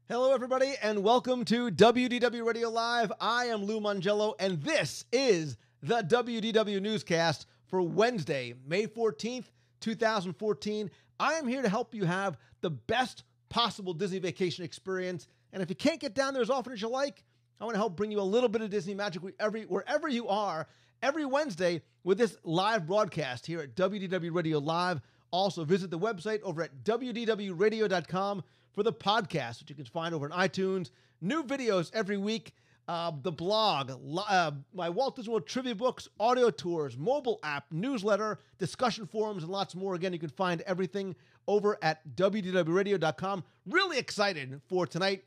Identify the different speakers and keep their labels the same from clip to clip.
Speaker 1: Hello, everybody, and welcome to WDW Radio Live. I am Lou Mongello, and this is the WDW newscast for Wednesday, May 14th, 2014. I am here to help you have the best possible Disney vacation experience, and if you can't get down there as often as you like, I want to help bring you a little bit of Disney magic wherever you are every Wednesday with this live broadcast here at WDW Radio Live. Also, visit the website over at WDWRadio.com for the podcast, which you can find over on iTunes. New videos every week, the blog, my Walt Disney World trivia books, audio tours, mobile app, newsletter, discussion forums, and lots more. Again, you can find everything over at WDWRadio.com. Really excited for tonight.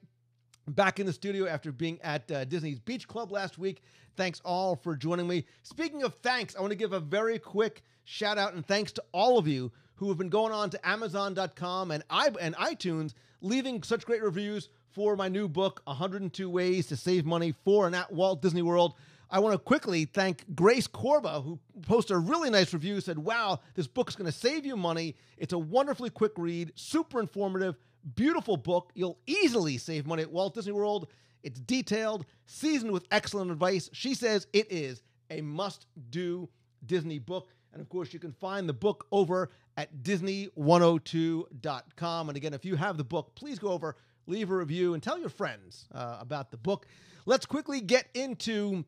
Speaker 1: Back in the studio after being at Disney's Beach Club last week. Thanks all for joining me. Speaking of thanks, I want to give a very quick shout out and thanks to all of you who have been going on to Amazon.com and iTunes, leaving such great reviews for my new book, 102 Ways to Save Money for and at Walt Disney World. I want to quickly thank Grace Corba, who posted a really nice review, said, wow, this book's going to save you money. It's a wonderfully quick read, super informative, beautiful book. You'll easily save money at Walt Disney World. It's detailed, seasoned with excellent advice. She says it is a must-do Disney book. And of course, you can find the book over at Disney102.com. And again, if you have the book, please go over, leave a review, and tell your friends about the book. Let's quickly get into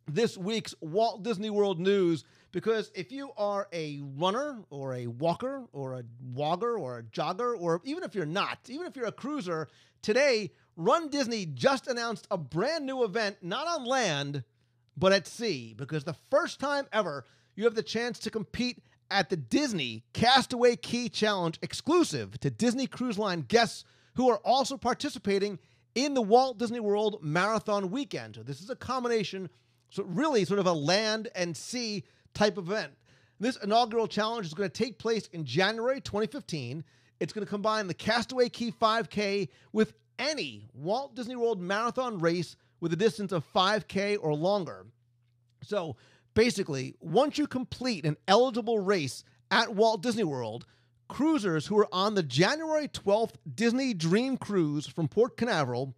Speaker 1: this week's Walt Disney World news, because if you are a runner or a walker or a wogger or a jogger, or even if you're not, even if you're a cruiser, today, runDisney just announced a brand new event, not on land, but at sea, because the first time ever, you have the chance to compete at the Disney Castaway Cay Challenge, exclusive to Disney Cruise Line guests who are also participating in the Walt Disney World Marathon Weekend. So this is a combination, so really sort of a land and sea type of event. This inaugural challenge is going to take place in January 2015. It's going to combine the Castaway Cay 5K with any Walt Disney World Marathon race with a distance of 5K or longer. So basically, once you complete an eligible race at Walt Disney World, cruisers who are on the January 12th Disney Dream Cruise from Port Canaveral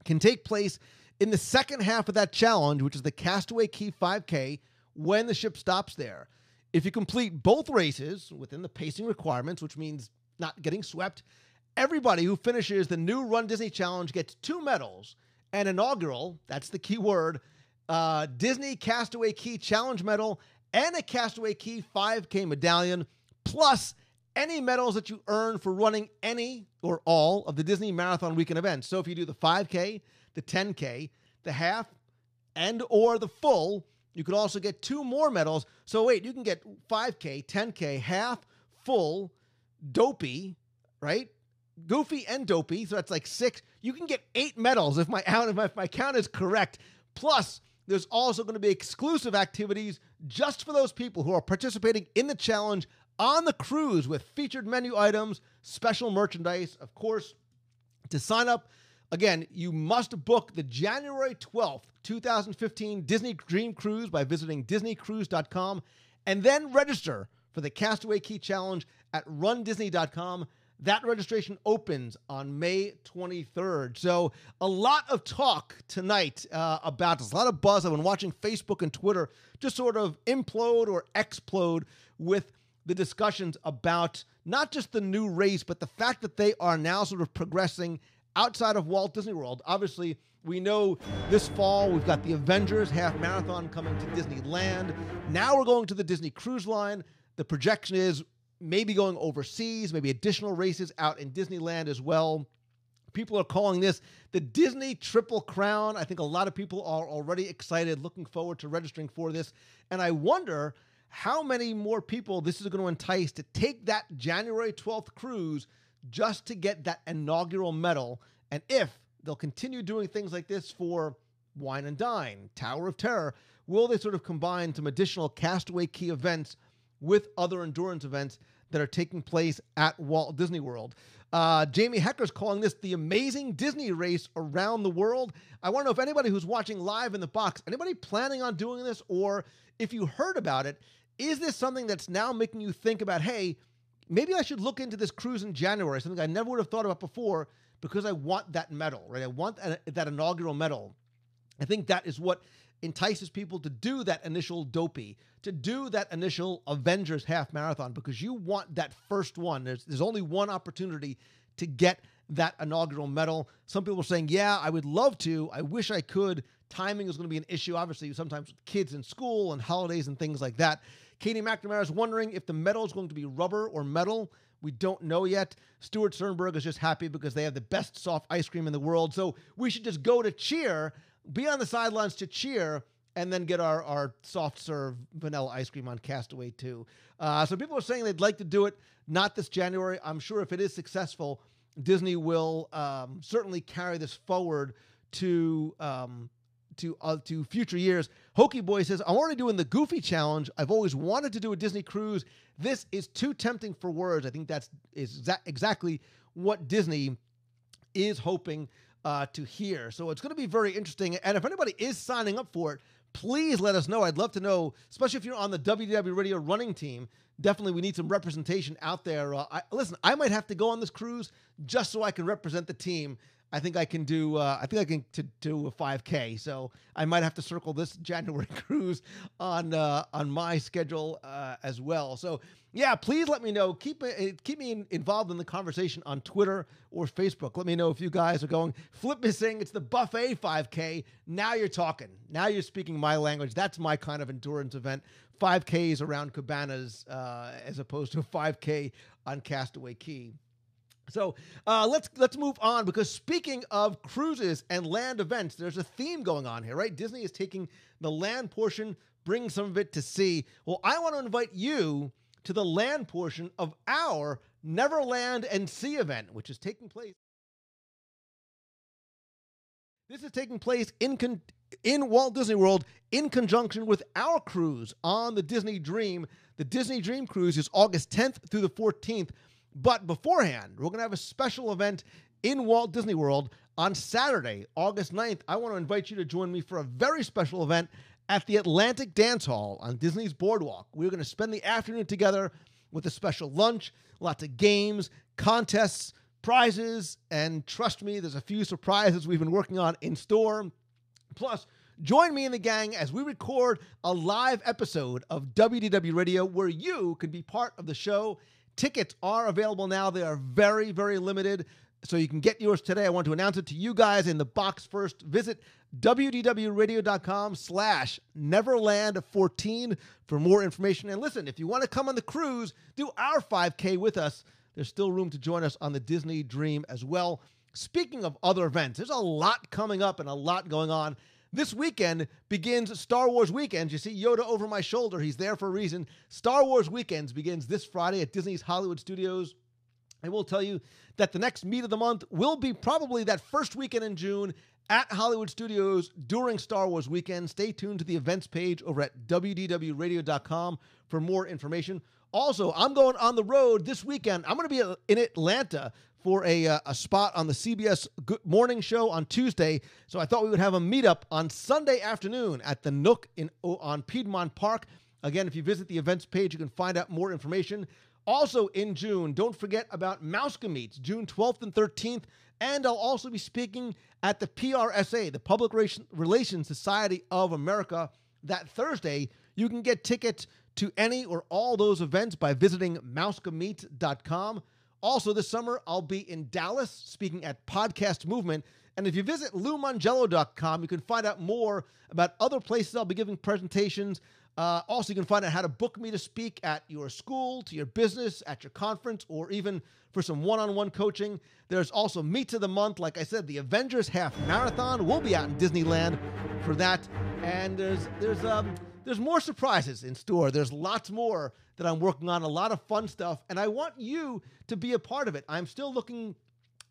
Speaker 1: can take place in the second half of that challenge, which is the Castaway Cay 5K, when the ship stops there. If you complete both races within the pacing requirements, which means not getting swept, everybody who finishes the new runDisney Challenge gets 2 medals, an inaugural, that's the key word, Disney Castaway Cay Challenge medal, and a Castaway Cay 5K medallion, plus any medals that you earn for running any or all of the Disney Marathon Weekend events. So if you do the 5K, the 10K, the half, and or the full, you could also get 2 more medals. So wait, you can get 5K, 10K, half, full, dopey, right? Goofy and dopey, so that's like 6. You can get 8 medals if my count is correct. Plus, there's also going to be exclusive activities just for those people who are participating in the challenge on the cruise with featured menu items, special merchandise. Of course, to sign up, again, you must book the January 12th, 2015 Disney Dream Cruise by visiting DisneyCruise.com and then register for the Castaway Cay Challenge at runDisney.com. That registration opens on May 23rd. So a lot of talk tonight about this, a lot of buzz. I've been watching Facebook and Twitter just sort of implode or explode with the discussions about not just the new race, but the fact that they are now sort of progressing outside of Walt Disney World. Obviously, we know this fall we've got the Avengers Half Marathon coming to Disneyland. Now we're going to the Disney Cruise Line. The projection is maybe going overseas, maybe additional races out in Disneyland as well. People are calling this the Disney Triple Crown. I think a lot of people are already excited, looking forward to registering for this. And I wonder how many more people this is going to entice to take that January 12th cruise just to get that inaugural medal. And if they'll continue doing things like this for Wine and Dine, Tower of Terror, will they sort of combine some additional Castaway Cay events with other endurance events that are taking place at Walt Disney World? Jamie Hecker's calling this the amazing Disney race around the world. I want to know if anybody who's watching live in the box, anybody planning on doing this, or if you heard about it, is this something that's now making you think about, hey, maybe I should look into this cruise in January, something I never would have thought about before, because I want that medal, right? I want that inaugural medal. I think that is what entices people to do that initial dopey, to do that initial Avengers half marathon, because you want that first one. There's only one opportunity to get that inaugural medal. Some people are saying, yeah, I would love to. I wish I could. Timing is going to be an issue, obviously, sometimes with kids in school and holidays and things like that. Katie McNamara is wondering if the medal is going to be rubber or metal. We don't know yet. Stuart Sternberg is just happy because they have the best soft ice cream in the world. So we should just go to cheer, be on the sidelines to cheer, and then get our soft serve vanilla ice cream on Castaway too. So people are saying they'd like to do it, not this January. I'm sure if it is successful, Disney will certainly carry this forward to future years. Hokey Boy says, I'm already doing the Goofy Challenge. I've always wanted to do a Disney cruise. This is too tempting for words. I think that's exactly what Disney is hoping to hear. So it's going to be very interesting. And if anybody is signing up for it, please let us know. I'd love to know, especially if you're on the WDW Radio running team. Definitely, we need some representation out there. Listen, I might have to go on this cruise just so I can represent the team. I think I can do. I do a 5K. So I might have to circle this January cruise on my schedule as well. So yeah, please let me know. Keep me involved in the conversation on Twitter or Facebook. Let me know if you guys are going. Flip is saying it's the buffet 5K. Now you're talking. Now you're speaking my language. That's my kind of endurance event. 5Ks around cabanas as opposed to a 5K on Castaway Cay. So let's move on, because speaking of cruises and land events, there's a theme going on here, right? Disney is taking the land portion, bringing some of it to sea. Well, I want to invite you to the land portion of our Neverland and Sea event, which is taking place. This is taking place in Walt Disney World in conjunction with our cruise on the Disney Dream. The Disney Dream cruise is August 10th through the 14th. But beforehand, we're going to have a special event in Walt Disney World on Saturday, August 9th. I want to invite you to join me for a very special event at the Atlantic Dance Hall on Disney's Boardwalk. We're going to spend the afternoon together with a special lunch, lots of games, contests, prizes, and trust me, there's a few surprises we've been working on in store. Plus, join me and the gang as we record a live episode of WDW Radio where you can be part of the show. Tickets are available now. They are very, very limited, so you can get yours today. I want to announce it to you guys in the box first. Visit wdwradio.com/Neverland14 for more information. And listen, if you want to come on the cruise, do our 5K with us. There's still room to join us on the Disney Dream as well. Speaking of other events, there's a lot coming up and a lot going on. This weekend begins Star Wars Weekends. You see Yoda over my shoulder. He's there for a reason. Star Wars Weekends begins this Friday at Disney's Hollywood Studios. I will tell you that the next meet of the month will be probably that first weekend in June at Hollywood Studios during Star Wars Weekend. Stay tuned to the events page over at WDWRadio.com for more information. Also, I'm going on the road this weekend. I'm going to be in Atlanta for a spot on the CBS Good Morning Show on Tuesday. So I thought we would have a meetup on Sunday afternoon at the Nook on Piedmont Park. Again, if you visit the events page, you can find out more information. Also in June, don't forget about Mouska Meets, June 12th and 13th. And I'll also be speaking at the PRSA, the Public Relations Society of America, that Thursday. You can get tickets to any or all those events by visiting mouskameets.com. Also, this summer, I'll be in Dallas speaking at Podcast Movement. And if you visit LouMongello.com, you can find out more about other places I'll be giving presentations. Also, you can find out how to book me to speak at your school, to your business, at your conference, or even for some one-on-one coaching. There's also Meets of the Month. Like I said, the Avengers Half Marathon will be out in Disneyland for that. And there's more surprises in store. There's lots more that I'm working on, a lot of fun stuff, and I want you to be a part of it. I'm still looking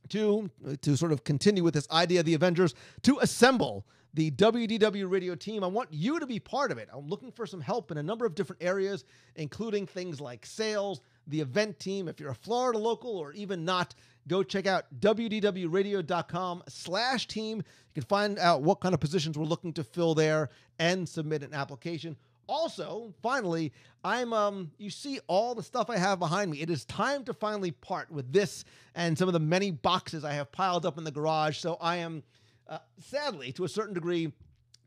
Speaker 1: to sort of continue with this idea of the Avengers, to assemble the WDW Radio team. I want you to be part of it. I'm looking for some help in a number of different areas, including things like sales, the event team. If you're a Florida local or even not, go check out WDWRadio.com/team. You can find out what kind of positions we're looking to fill there and submit an application. Also, finally, you see all the stuff I have behind me. It is time to finally part with this and some of the many boxes I have piled up in the garage. So I am, sadly, to a certain degree,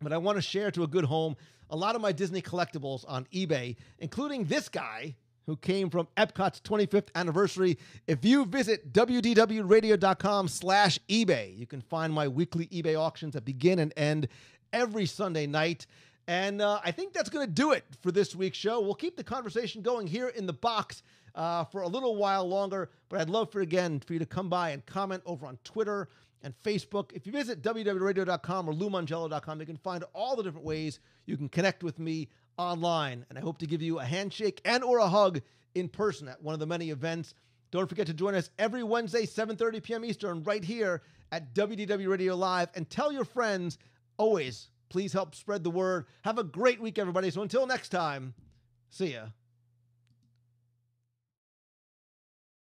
Speaker 1: but I want to share to a good home a lot of my Disney collectibles on eBay, including this guy who came from Epcot's 25th anniversary. If you visit wdwradio.com/eBay, you can find my weekly eBay auctions that begin and end every Sunday night. And I think that's going to do it for this week's show. We'll keep the conversation going here in the box for a little while longer, but I'd love for you to come by and comment over on Twitter and Facebook. If you visit WDW Radio.com or LouMongello.com, you can find all the different ways you can connect with me online. And I hope to give you a handshake and or a hug in person at one of the many events. Don't forget to join us every Wednesday, 7:30 p.m. Eastern, right here at WDW Radio Live. And tell your friends, always, please help spread the word. Have a great week, everybody. So until next time, see ya.